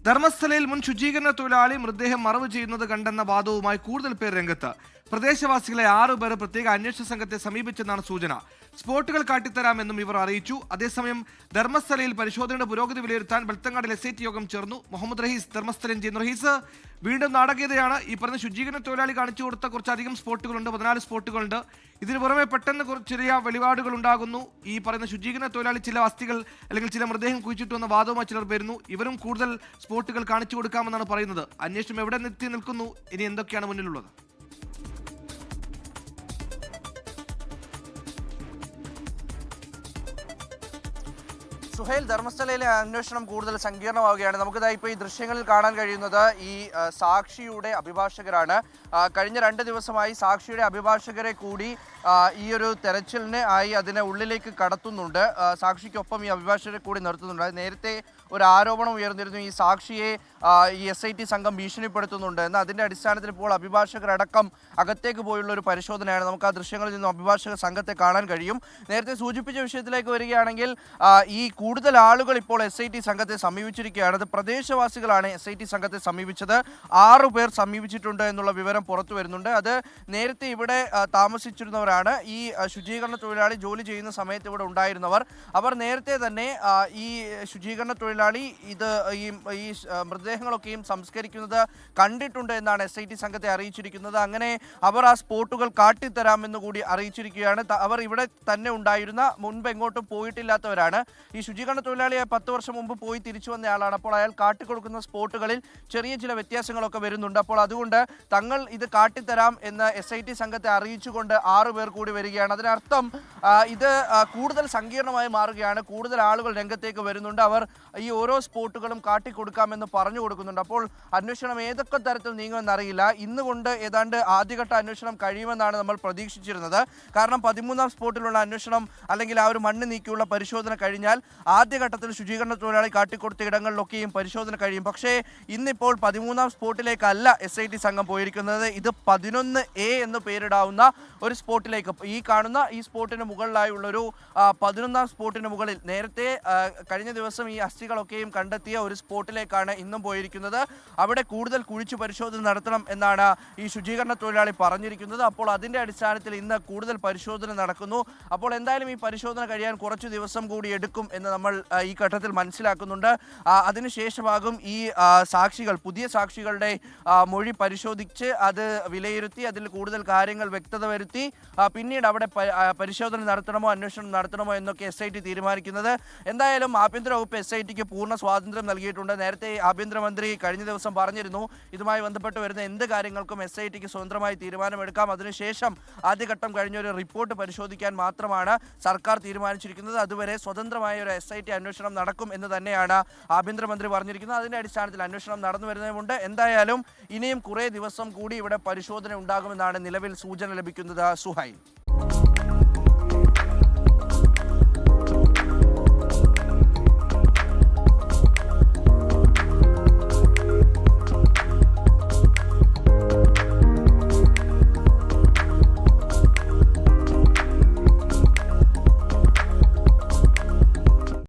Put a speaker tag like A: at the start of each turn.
A: ധർമ്മസ്ഥലയിൽ മുൻ ശുചീകരണ തൊഴിലാളി മൃതദേഹം മറവ് ചെയ്യുന്നത് കണ്ടെന്ന വാദവുമായി കൂടുതൽ പേർ രംഗത്ത്. പ്രദേശവാസികളെ 6 പേർ പ്രത്യേക അന്വേഷണ സംഘത്തെ സമീപിച്ചെന്നാണ് സൂചന. സ്പോട്ടുകൾ കാട്ടിത്തരാമെന്നും ഇവർ അറിയിച്ചു. അതേസമയം ധർമ്മസ്ഥലയിൽ പരിശോധനയുടെ പുരോഗതി വിലയിരുത്താൻ വെളുത്തങ്ങാടിൽ SIT യോഗം ചേർന്നു. മുഹമ്മദ് റഹീസ് ധർമ്മസ്ഥലം ചെയ്യുന്നു. റഹീസ്, വീണ്ടും നാടകീയതയാണ്. ഈ പറഞ്ഞ ശുചീകരണ തൊഴിലാളി കാണിച്ചു കൊടുത്ത കുറച്ചധികം സ്പോട്ടുകളുണ്ട്, 14 സ്പോട്ടുകളുണ്ട്. ഇതിന് പുറമെ പെട്ടെന്ന് ചെറിയ വെളിപാടുകൾ ഉണ്ടാകുന്നു. ഈ പറയുന്ന ശുചീകരണ തൊഴിലാളി ചില അസ്ഥികൾ അല്ലെങ്കിൽ ചില മൃതദേഹം കുഴിച്ചിട്ടു എന്ന വാദവുമായി ചിലർ വരുന്നു. ഇവരും കൂടുതൽ സ്പോട്ടുകൾ കാണിച്ചു കൊടുക്കാമെന്നാണ് പറയുന്നത്. അന്വേഷണം എവിടെ എത്തി നിൽക്കുന്നു? ഇനി എന്തൊക്കെയാണ് മുന്നിലുള്ളത്?
B: സുഹൈൽ, ധർമ്മസ്ഥലയിലെ അന്വേഷണം കൂടുതൽ സങ്കീർണമാവുകയാണ്. നമുക്കിതാ ഇപ്പോൾ ഈ ദൃശ്യങ്ങളിൽ കാണാൻ കഴിയുന്നത് ഈ സാക്ഷിയുടെ അഭിഭാഷകരാണ്. കഴിഞ്ഞ 2 ദിവസമായി സാക്ഷിയുടെ അഭിഭാഷകരെ കൂടി ഈ ഒരു തെരച്ചിലിന് ആയി അതിനെ ഉള്ളിലേക്ക് കടത്തുന്നുണ്ട്. സാക്ഷിക്കൊപ്പം ഈ അഭിഭാഷകരെ കൂടി നിർത്തുന്നുണ്ട്. നേരത്തെ ഒരു ആരോപണം ഉയർന്നിരുന്നു, ഈ സാക്ഷിയെ ഈ SIT സംഘം ഭീഷണിപ്പെടുത്തുന്നുണ്ട് എന്ന്. അതിൻ്റെ അടിസ്ഥാനത്തിൽ ഇപ്പോൾ അഭിഭാഷകരടക്കം അകത്തേക്ക് പോയുള്ള ഒരു പരിശോധനയാണ്. നമുക്ക് ആ ദൃശ്യങ്ങളിൽ നിന്നും അഭിഭാഷക സംഘത്തെ കാണാൻ കഴിയും. നേരത്തെ സൂചിപ്പിച്ച വിഷയത്തിലേക്ക് വരികയാണെങ്കിൽ ഈ കൂടുതൽ ആളുകൾ ഇപ്പോൾ SIT സംഘത്തെ സമീപിച്ചിരിക്കുകയാണ്. അത് പ്രദേശവാസികളാണ് SIT സംഘത്തെ സമീപിച്ചത്. 6 പേർ സമീപിച്ചിട്ടുണ്ട് എന്നുള്ള വിവരം പുറത്തു വരുന്നുണ്ട്. അത് നേരത്തെ ഇവിടെ താമസിച്ചിരുന്നവരാണ്. ഈ ശുചീകരണ തൊഴിലാളി ജോലി ചെയ്യുന്ന സമയത്ത് ഇവിടെ ഉണ്ടായിരുന്നവർ. അവർ നേരത്തെ തന്നെ ഈ ശുചീകരണ തൊഴിലാളി ഈ മൃതദേഹങ്ങളൊക്കെയും സംസ്കരിക്കുന്നത് കണ്ടിട്ടുണ്ട് എന്നാണ് SIT സംഘത്തെ അറിയിച്ചിരിക്കുന്നത്. അങ്ങനെ അവർ ആ സ്പോട്ടുകൾ കാട്ടിത്തരാമെന്ന് കൂടി അറിയിച്ചിരിക്കുകയാണ്. അവർ ഇവിടെ തന്നെ ഉണ്ടായിരുന്ന, മുൻപ് എങ്ങോട്ടും പോയിട്ടില്ലാത്തവരാണ്. ഈ ശുചീകരണ തൊഴിലാളിയെ 10 വർഷം മുമ്പ് പോയി തിരിച്ചു വന്നയാളാണ്. അപ്പോൾ അയാൾ കാട്ടിക്കൊടുക്കുന്ന സ്പോട്ടുകളിൽ ചെറിയ ചില വ്യത്യാസങ്ങളൊക്കെ വരുന്നുണ്ട്. അപ്പോൾ അതുകൊണ്ട് തങ്ങൾ ഇത് കാട്ടിത്തരാം എന്ന് SIT സംഘത്തെ അറിയിച്ചുകൊണ്ട് 6 പേർ കൂടി വരികയാണ്. അതിനർത്ഥം ഇത് കൂടുതൽ സങ്കീർണമായി മാറുകയാണ്. കൂടുതൽ ആളുകൾ രംഗത്തേക്ക് വരുന്നുണ്ട്. അവർ ഈ ഓരോ സ്പോട്ടുകളും കാട്ടിക്കൊടുക്കാമെന്ന് പറഞ്ഞു കൊടുക്കുന്നുണ്ട്. അപ്പോൾ അന്വേഷണം ഏതൊക്കെ തരത്തിൽ നീങ്ങുമെന്നറിയില്ല. ഇന്നുകൊണ്ട് ഏതാണ്ട് ആദ്യഘട്ട അന്വേഷണം കഴിയുമെന്നാണ് നമ്മൾ പ്രതീക്ഷിച്ചിരുന്നത്. കാരണം 13ാം സ്പോട്ടിലുള്ള അന്വേഷണം അല്ലെങ്കിൽ ആ ഒരു മണ്ണ് നീക്കിയുള്ള പരിശോധന കഴിഞ്ഞാൽ ആദ്യഘട്ടത്തിൽ ശുചീകരണ തൊഴിലാളി കാട്ടിക്കൊടുത്ത ഇടങ്ങളിലൊക്കെയും പരിശോധന കഴിയും. പക്ഷേ ഇന്നിപ്പോൾ 13ാം സ്പോട്ടിലേക്കല്ല SIT സംഘം പോയിരിക്കുന്നത്. ഇത് 11A എന്ന് പേരിടാവുന്ന ഒരു സ്പോട്ടിലേക്ക്, ഈ കാണുന്ന ഈ സ്പോട്ടിന് മുകളിലായുള്ളൊരു 11ാം സ്പോട്ടിന് മുകളിൽ നേരത്തെ കഴിഞ്ഞ ദിവസം ഈ അസ്ഥികളൊക്കെയും കണ്ടെത്തിയ ഒരു സ്പോട്ടിലേക്കാണ് ഇന്നും പോയിരിക്കുന്നത്. അവിടെ കൂടുതൽ കുഴിച്ചു പരിശോധന നടത്തണം എന്നാണ് ഈ ശുചീകരണ തൊഴിലാളി പറഞ്ഞിരിക്കുന്നത്. അപ്പോൾ അതിൻ്റെ അടിസ്ഥാനത്തിൽ ഇന്ന് കൂടുതൽ പരിശോധന നടക്കുന്നു. അപ്പോൾ എന്തായാലും ഈ പരിശോധന കഴിയാൻ കുറച്ച് ദിവസം കൂടി എടുക്കും എന്ന് നമ്മൾ ഈ ഘട്ടത്തിൽ മനസ്സിലാക്കുന്നുണ്ട്. അതിനുശേഷമാകും ഈ സാക്ഷികൾ, പുതിയ സാക്ഷികളുടെ മൊഴി പരിശോധിച്ച് അത് വിലയിരുത്തി അതിൽ കൂടുതൽ കാര്യങ്ങൾ വ്യക്തത വരുത്തി പിന്നീട് അവിടെ പരിശോധന നടത്തണമോ അന്വേഷണം നടത്തണമോ എന്നൊക്കെ SIT തീരുമാനിക്കുന്നത്. എന്തായാലും ആഭ്യന്തര വകുപ്പ് SITക്ക് പൂർണ്ണ സ്വാതന്ത്ര്യം നൽകിയിട്ടുണ്ട്. നേരത്തെ ആഭ്യന്തരമന്ത്രി കഴിഞ്ഞ ദിവസം പറഞ്ഞിരുന്നു, ഇതുമായി ബന്ധപ്പെട്ട് വരുന്ന എന്ത് കാര്യങ്ങൾക്കും SITക്ക് സ്വതന്ത്രമായി തീരുമാനമെടുക്കാം. അതിനുശേഷം ആദ്യഘട്ടം കഴിഞ്ഞൊരു റിപ്പോർട്ട് പരിശോധിക്കാൻ മാത്രമാണ് സർക്കാർ തീരുമാനിച്ചിരിക്കുന്നത്. അതുവരെ സ്വതന്ത്രമായ ഒരു SIT അന്വേഷണം നടക്കും എന്ന് തന്നെയാണ് ആഭ്യന്തരമന്ത്രി പറഞ്ഞിരിക്കുന്നത്. അതിൻ്റെ അടിസ്ഥാനത്തിൽ അന്വേഷണം നടന്നു വരുന്നതുകൊണ്ട് എന്തായാലും ഇനിയും കുറേ ദിവസം കൂടി ഇവിടെ പരിശോധന ഉണ്ടാകുമെന്നാണ് നിലവിൽ സൂചന ലഭിക്കുന്നത്. സുഹൈൽ.